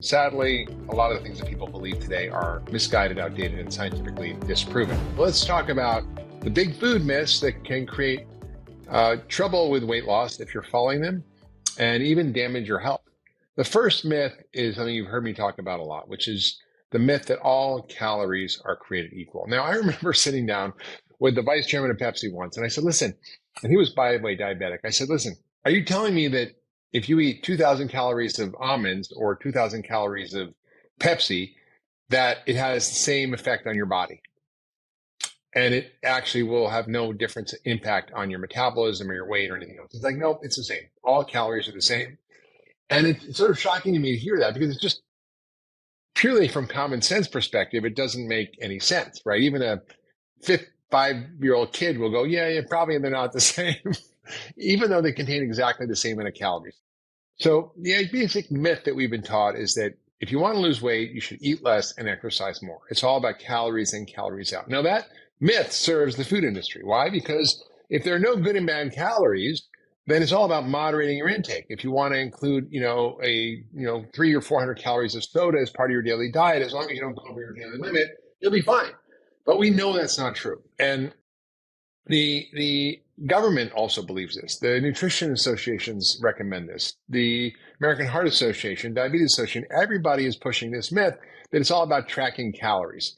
Sadly, a lot of the things that people believe today are misguided, outdated, and scientifically disproven. Let's talk about the big food myths that can create trouble with weight loss if you're following them and even damage your health. The first myth is something you've heard me talk about a lot, which is the myth that all calories are created equal. Now, I remember sitting down with the vice chairman of Pepsi once, and I said, listen, and he was, by the way, diabetic. I said, listen, are you telling me that if you eat 2,000 calories of almonds or 2,000 calories of Pepsi, that it has the same effect on your body? And it actually will have no difference impact on your metabolism or your weight or anything else. It's like, nope, it's the same. All calories are the same. And it's sort of shocking to me to hear that because it's just purely from common sense perspective, it doesn't make any sense, right? Even a 5-year-old kid will go, yeah, probably they're not the same, even though they contain exactly the same amount of calories. So the basic myth that we've been taught is that if you want to lose weight, you should eat less and exercise more. It's all about calories in, calories out. Now that myth serves the food industry. Why? Because if there are no good and bad calories, then it's all about moderating your intake. If you want to include, 300 or 400 calories of soda as part of your daily diet, as long as you don't go over your daily limit, you'll be fine. But we know that's not true. And the government also believes this. The nutrition associations recommend this. The American Heart Association, Diabetes Association, everybody is pushing this myth that it's all about tracking calories.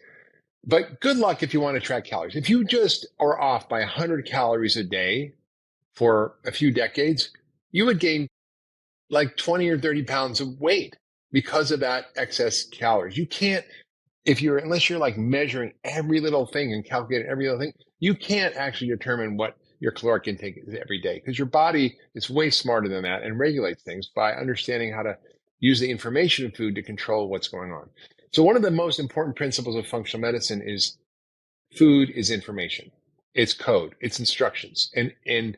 But good luck if you want to track calories. If you just are off by 100 calories a day for a few decades, you would gain like 20 or 30 pounds of weight because of that excess calories. You can't, unless you're like measuring every little thing and calculating every little thing, you can't actually determine what your caloric intake is every day because your body is way smarter than that and regulates things by understanding how to use the information of food to control what's going on. So one of the most important principles of functional medicine is food is information. It's code, it's instructions. And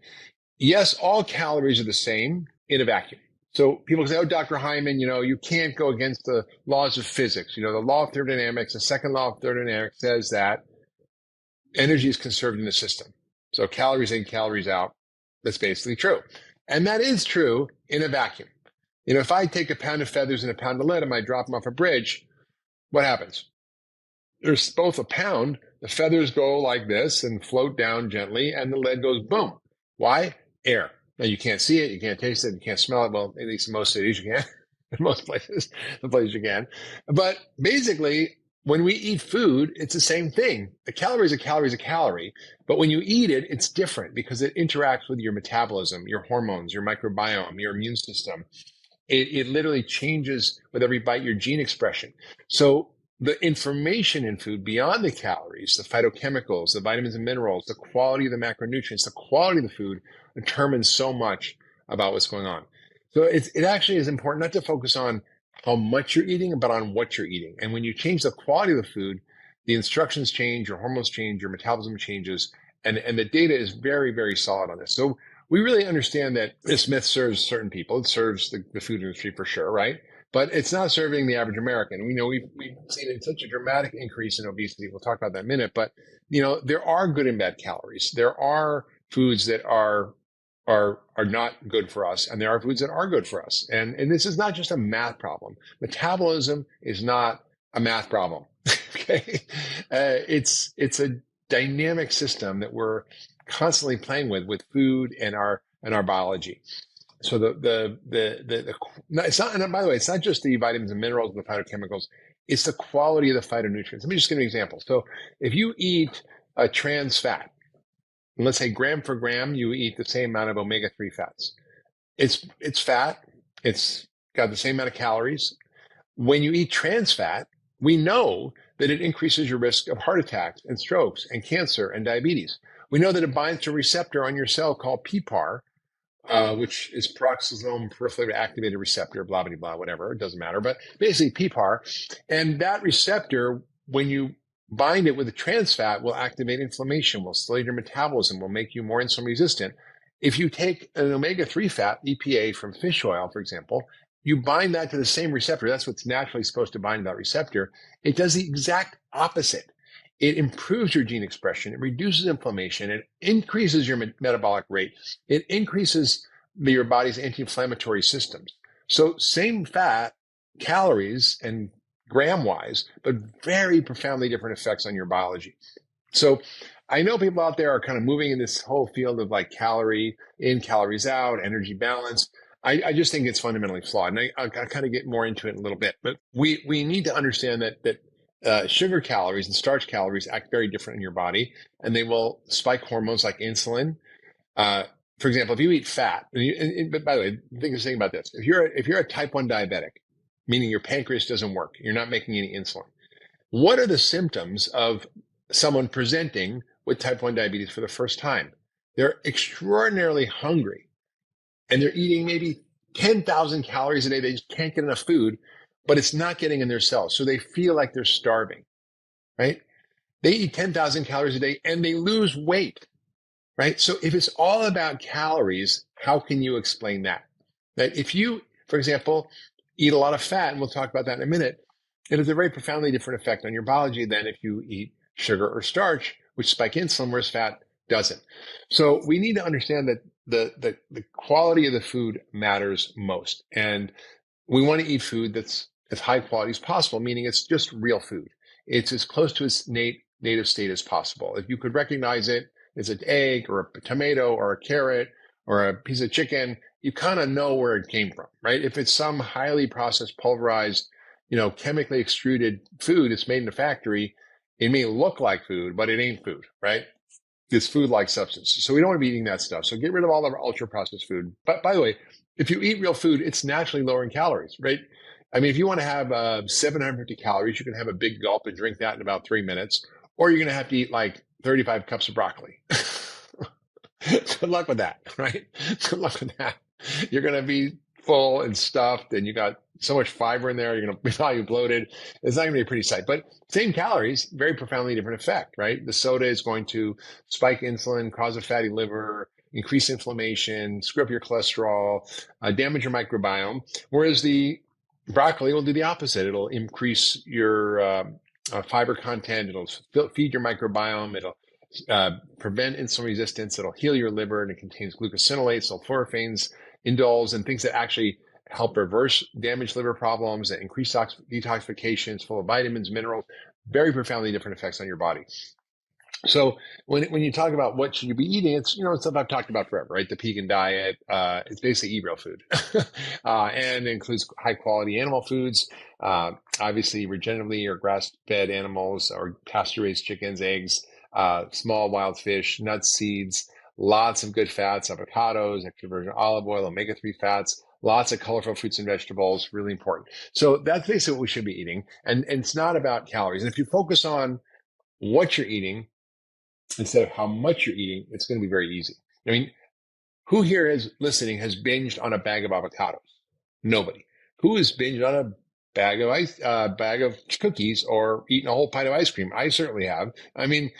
yes, all calories are the same in a vacuum. So people say, oh, Dr. Hyman, you can't go against the laws of physics. The law of thermodynamics, the second law of thermodynamics says that energy is conserved in the system. So calories in, calories out. That's basically true. And that is true in a vacuum. If I take a pound of feathers and a pound of lead and I drop them off a bridge, what happens? There's both a pound. The feathers go like this and float down gently, and the lead goes boom. Why? Air. Now, you can't see it, you can't taste it, you can't smell it. Well, at least in most cities you can. In most places, the places you can. But basically, when we eat food, it's the same thing. A calorie is a calorie is a calorie. But when you eat it, it's different because it interacts with your metabolism, your hormones, your microbiome, your immune system. It literally changes with every bite your gene expression. So the information in food beyond the calories, the phytochemicals, the vitamins and minerals, the quality of the macronutrients, the quality of the food determines so much about what's going on. So it actually is important not to focus on how much you're eating, but on what you're eating. And when you change the quality of the food, the instructions change, your hormones change, your metabolism changes, and the data is very, very solid on this. So we really understand that this myth serves certain people. It serves the food industry for sure, right? But it's not serving the average American. We know we've seen such a dramatic increase in obesity. We'll talk about that in a minute. But, there are good and bad calories. There are foods that are not good for us, and there are foods that are good for us. And this is not just a math problem. Metabolism is not a math problem. Okay, it's a dynamic system that we're constantly playing with food and our biology. So it's not. And by the way, it's not just the vitamins and minerals and the phytochemicals. It's the quality of the phytonutrients. Let me just give an example. So if you eat a trans fat, and let's say gram for gram, you eat the same amount of omega-3 fats. It's fat. It's got the same amount of calories. When you eat trans fat, we know that it increases your risk of heart attacks and strokes and cancer and diabetes. We know that it binds to a receptor on your cell called PPAR, which is peroxisome peripherally activated receptor, blah, blah, blah, whatever. It doesn't matter. But basically PPAR. And that receptor, when you bind it with a trans fat, will activate inflammation, will slow your metabolism, will make you more insulin resistant. If you take an omega-3 fat, EPA, from fish oil, for example, you bind that to the same receptor. That's what's naturally supposed to bind to that receptor. It does the exact opposite. It improves your gene expression. It reduces inflammation. It increases your metabolic rate. It increases your body's anti-inflammatory systems. So same fat, calories and gram wise, but very profoundly different effects on your biology. So I know people out there are kind of moving in this whole field of like calorie in, calories out, energy balance. I just think it's fundamentally flawed. And I'll kind of get more into it in a little bit. But we need to understand that sugar calories and starch calories act very different in your body, and they will spike hormones like insulin. Uh, for example, if you eat fat, but by the way, think of saying about this: if you're a type 1 diabetic, meaning your pancreas doesn't work, you're not making any insulin. What are the symptoms of someone presenting with type 1 diabetes for the first time? They're extraordinarily hungry and they're eating maybe 10,000 calories a day. They just can't get enough food, but it's not getting in their cells. So they feel like they're starving, right? They eat 10,000 calories a day and they lose weight, right? So if it's all about calories, how can you explain that? That if you, for example, eat a lot of fat, and we'll talk about that in a minute, it has a very profoundly different effect on your biology than if you eat sugar or starch, which spike insulin, whereas fat doesn't. So we need to understand that the quality of the food matters most. And we want to eat food that's as high quality as possible, meaning it's just real food. It's as close to its native state as possible. If you could recognize it as an egg or a tomato or a carrot or a piece of chicken, you kind of know where it came from, right? If it's some highly processed, pulverized, chemically extruded food that's made in a factory, it may look like food, but it ain't food, right? It's food-like substance. So we don't want to be eating that stuff. So get rid of all the ultra-processed food. But by the way, if you eat real food, it's naturally lower in calories, right? I mean, if you want to have 750 calories, you can have a big gulp and drink that in about 3 minutes, or you're going to have to eat like 35 cups of broccoli. Good luck with that, right? Good luck with that. You're going to be full and stuffed, and you got so much fiber in there, you're going to be probably bloated. It's not going to be a pretty sight, but same calories, very profoundly different effect, right? The soda is going to spike insulin, cause a fatty liver, increase inflammation, screw up your cholesterol, damage your microbiome, whereas the broccoli will do the opposite. It'll increase your fiber content. It'll feed your microbiome. It'll prevent insulin resistance. It'll heal your liver, and it contains glucosinolates, sulforaphane, indoles, and things that actually help reverse damaged liver problems, that increase detoxification. It's full of vitamins, minerals, very profoundly different effects on your body. So when you talk about what should you be eating, it's stuff I've talked about forever, right? The vegan diet, it's basically eat real food, and it includes high quality animal foods, obviously regeneratively or grass fed animals or pasture raised chickens, eggs, small wild fish, nuts, seeds, lots of good fats, avocados, extra virgin olive oil, omega-3 fats, lots of colorful fruits and vegetables, really important. So that's basically what we should be eating. And it's not about calories. And if you focus on what you're eating instead of how much you're eating, it's going to be very easy. I mean, who here is listening has binged on a bag of avocados? Nobody. Who has binged on a bag of cookies or eaten a whole pint of ice cream? I certainly have. I mean,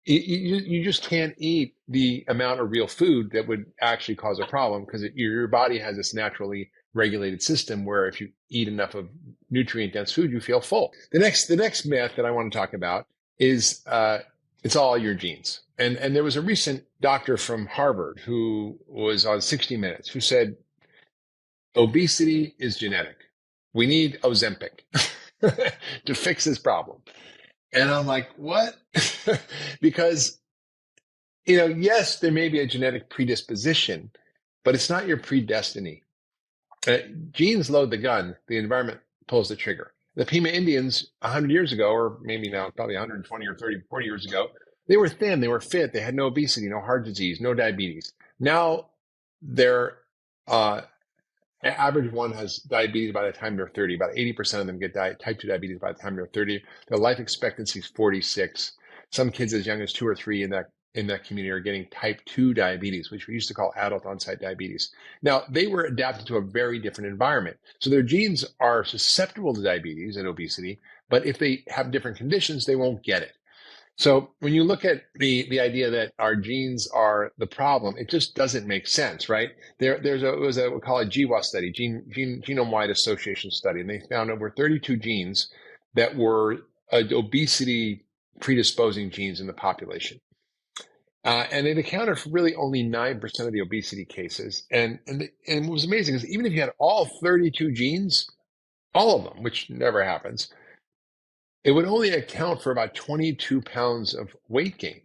you just can't eat the amount of real food that would actually cause a problem, because your body has this naturally regulated system where if you eat enough of nutrient dense food, you feel full. The next myth that I want to talk about is it's all your genes. And there was a recent doctor from Harvard who was on 60 Minutes who said, obesity is genetic. We need Ozempic to fix this problem. And I'm like, what? Because, yes, there may be a genetic predisposition, but it's not your predestiny. Genes load the gun. The environment pulls the trigger. The Pima Indians 100 years ago, or maybe now probably 120 or 30, 40 years ago, they were thin, they were fit, they had no obesity, no heart disease, no diabetes. Now their average one has diabetes by the time they're 30. About 80% of them get type 2 diabetes by the time they're 30. Their life expectancy is 46. Some kids as young as 2 or 3 in that community are getting type 2 diabetes, which we used to call adult onset diabetes. Now, they were adapted to a very different environment. So their genes are susceptible to diabetes and obesity, but if they have different conditions, they won't get it. So when you look at the idea that our genes are the problem, it just doesn't make sense, right? It was a we call it GWAS study, genome-wide association study, and they found over 32 genes that were obesity predisposing genes in the population. And it accounted for really only 9% of the obesity cases. And what was amazing is even if you had all 32 genes, all of them, which never happens, it would only account for about 22 pounds of weight gain.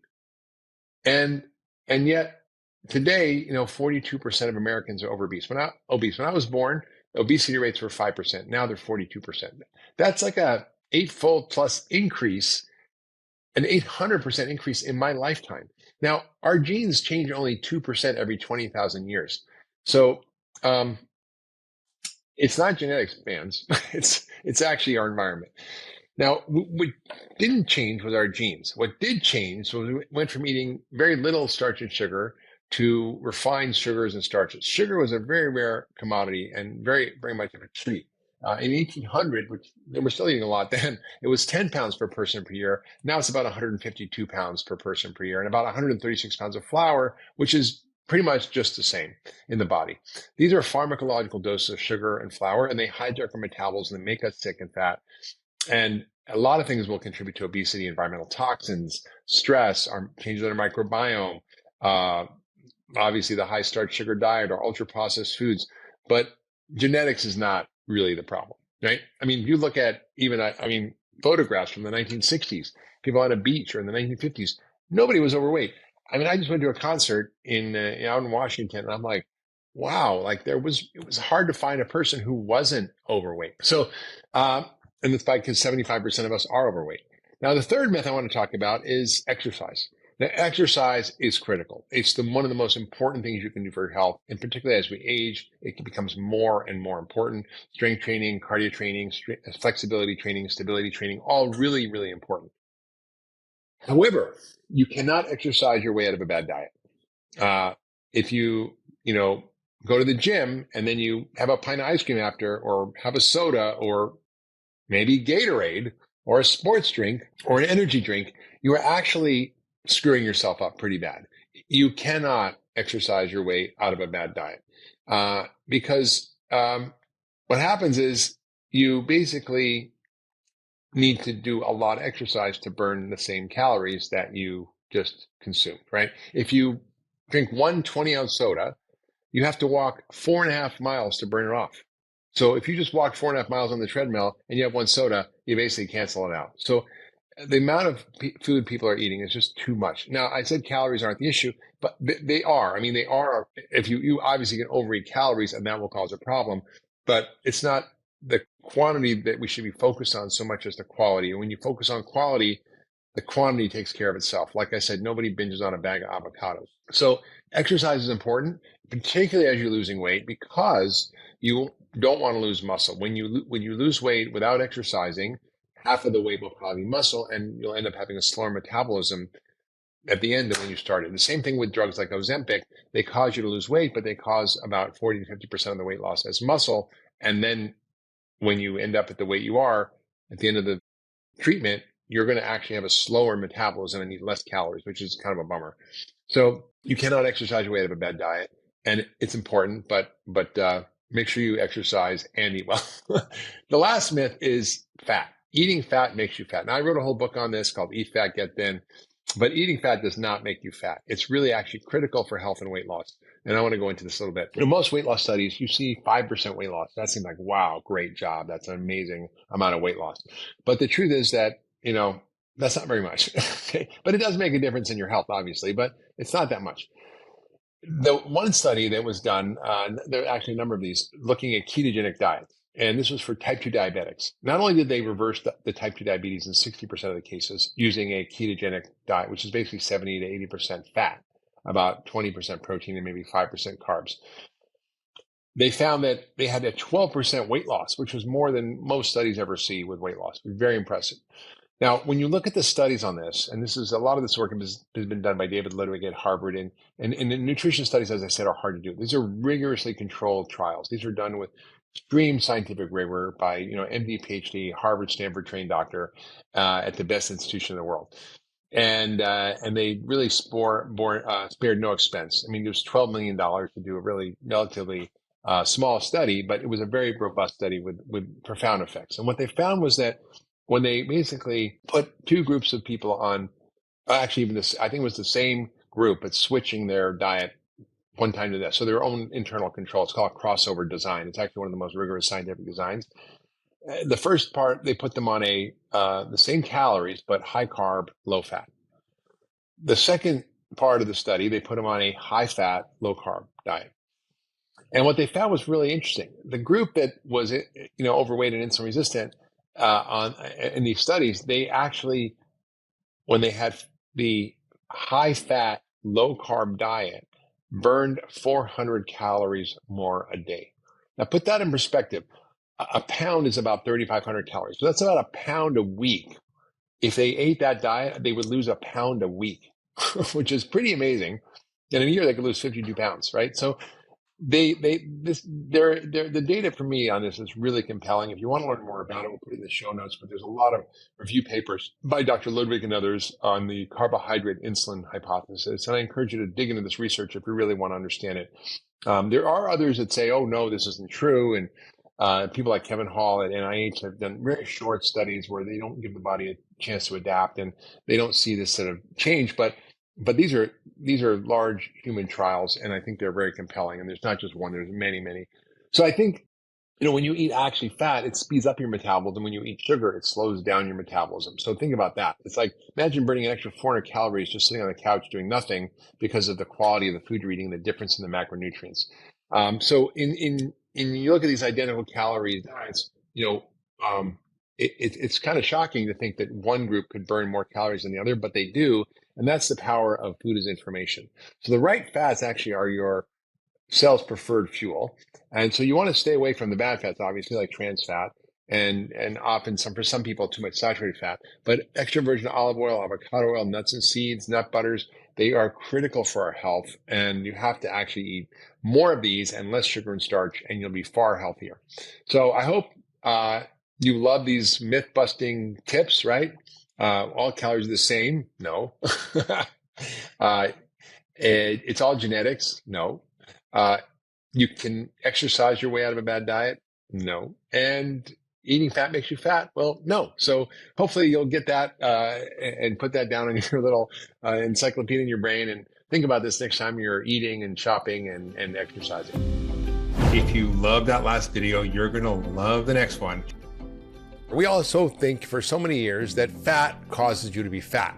And and yet today, 42% of Americans are obese. When I was born, obesity rates were 5%. Now they're 42%. That's like a eightfold plus increase, an 800% increase in my lifetime. Now, our genes change only 2% every 20,000 years. So, it's not genetics, fans. It's actually our environment. Now, what didn't change was our genes. What did change was we went from eating very little starch and sugar to refined sugars and starches. Sugar was a very rare commodity and very, very much of a treat. In 1800, which they were still eating a lot then, it was 10 pounds per person per year. Now it's about 152 pounds per person per year, and about 136 pounds of flour, which is pretty much just the same in the body. These are pharmacological doses of sugar and flour, and they hijack our metabolism and make us sick and fat. And a lot of things will contribute to obesity: environmental toxins, stress, our changes in our microbiome, obviously the high starch sugar diet or ultra processed foods. But genetics is not really the problem, right? I mean, you look at even, photographs from the 1960s, people on a beach, or in the 1950s, nobody was overweight. I mean, I just went to a concert out in Washington, and I'm like, wow, like it was hard to find a person who wasn't overweight. So, and it's because 75% of us are overweight. Now, the third myth I want to talk about is exercise. Now, exercise is critical. It's one of the most important things you can do for your health, and particularly as we age, it becomes more and more important. Strength training, cardio training, flexibility training, stability training, all really, really important. However, you cannot exercise your way out of a bad diet. If you go to the gym and then you have a pint of ice cream after, or have a soda, or maybe Gatorade, or a sports drink, or an energy drink, you are actually screwing yourself up pretty bad. You cannot exercise your way out of a bad diet, because what happens is you basically need to do a lot of exercise to burn the same calories that you just consumed, right? If you drink one 20-ounce soda, you have to walk 4.5 miles to burn it off. So if you just walk 4.5 miles on the treadmill and you have one soda, you basically cancel it out. So the amount of food people are eating is just too much. Now, I said calories aren't the issue, but they are. I mean, they are. If you obviously can overeat calories, and that will cause a problem, but it's not the quantity that we should be focused on so much as the quality. And when you focus on quality, the quantity takes care of itself. Like I said, nobody binges on a bag of avocados. So exercise is important, particularly as you're losing weight, because you don't want to lose muscle. When you lose weight without exercising, half of the weight will probably be muscle, and you'll end up having a slower metabolism at the end than when you started. The same thing with drugs like Ozempic. They cause you to lose weight, but they cause about 40 to 50% of the weight loss as muscle. And then when you end up at the weight you are at the end of the treatment, you're going to actually have a slower metabolism and need less calories, which is kind of a bummer. So you cannot exercise your way out of a bad diet, and it's important, but make sure you exercise and eat well. The last myth is fat. Eating fat makes you fat. Now, I wrote a whole book on this called Eat Fat, Get Thin, but eating fat does not make you fat. It's really actually critical for health and weight loss. And I want to go into this a little bit. In most weight loss studies, you see 5% weight loss. That seems like, wow, great job. That's an amazing amount of weight loss. But the truth is that, that's not very much. Okay? But it does make a difference in your health, obviously, but it's not that much. The one study that was done, there are actually a number of these, looking at ketogenic diets. And this was for type 2 diabetics. Not only did they reverse the type 2 diabetes in 60% of the cases using a ketogenic diet, which is basically 70 to 80% fat, about 20% protein, and maybe 5% carbs. They found that they had a 12% weight loss, which was more than most studies ever see with weight loss. Very impressive. Now, when you look at the studies on this, and this is a lot of this work has been done by David Ludwig at Harvard, and the nutrition studies, as I said, are hard to do. These are rigorously controlled trials. These are done with extreme scientific rigor by MD, PhD, Harvard, Stanford trained doctor at the best institution in the world, and they really spared no expense. I mean, there's $12 million to do a really relatively small study, but it was a very robust study with profound effects. And what they found was that when they basically put two groups of people on, actually even this, I think it was the same group, but switching their diet one time to this. So their own internal control. It's called crossover design. It's actually one of the most rigorous scientific designs. The first part, they put them on the same calories, but high carb, low fat. The second part of the study, they put them on a high fat, low carb diet. And what they found was really interesting. The group that was, overweight and insulin resistant in these studies, they actually, when they had the high fat, low carb diet, burned 400 calories more a day. Now, put that in perspective. A pound is about 3,500 calories. So that's about a pound a week. If they ate that diet, they would lose a pound a week, which is pretty amazing. And in a year, they could lose 52 pounds, right? So the data for me on this is really compelling. If you want to learn more about it, we'll put it in the show notes, but there's a lot of review papers by Dr. Ludwig and others on the carbohydrate insulin hypothesis. And I encourage you to dig into this research if you really want to understand it. There are others that say, oh, no, this isn't true. And people like Kevin Hall at NIH have done very short studies where they don't give the body a chance to adapt and they don't see this sort of change. But these are large human trials, and I think they're very compelling. And there's not just one; there's many, many. So I think, when you eat actually fat, it speeds up your metabolism. When you eat sugar, it slows down your metabolism. So think about that. It's like, imagine burning an extra 400 calories just sitting on the couch doing nothing because of the quality of the food you're eating, the difference in the macronutrients. So in you look at these identical calorie diets, it's kind of shocking to think that one group could burn more calories than the other, but they do. And that's the power of food as information. So the right fats actually are your cell's preferred fuel. And so you want to stay away from the bad fats, obviously, like trans fat and often for some people, too much saturated fat. But extra virgin olive oil, avocado oil, nuts and seeds, nut butters, they are critical for our health. And you have to actually eat more of these and less sugar and starch, and you'll be far healthier. So I hope you love these myth-busting tips, right? All calories are the same? No. It's all genetics? No. You can exercise your way out of a bad diet? No. And eating fat makes you fat? Well, no. So hopefully you'll get that and put that down in your little encyclopedia in your brain and think about this next time you're eating and shopping and exercising. If you love that last video, you're going to love the next one. We also think for so many years that fat causes you to be fat,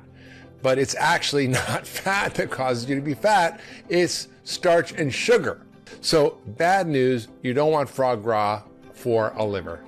but it's actually not fat that causes you to be fat. It's starch and sugar. So bad news, you don't want foie gras for a liver.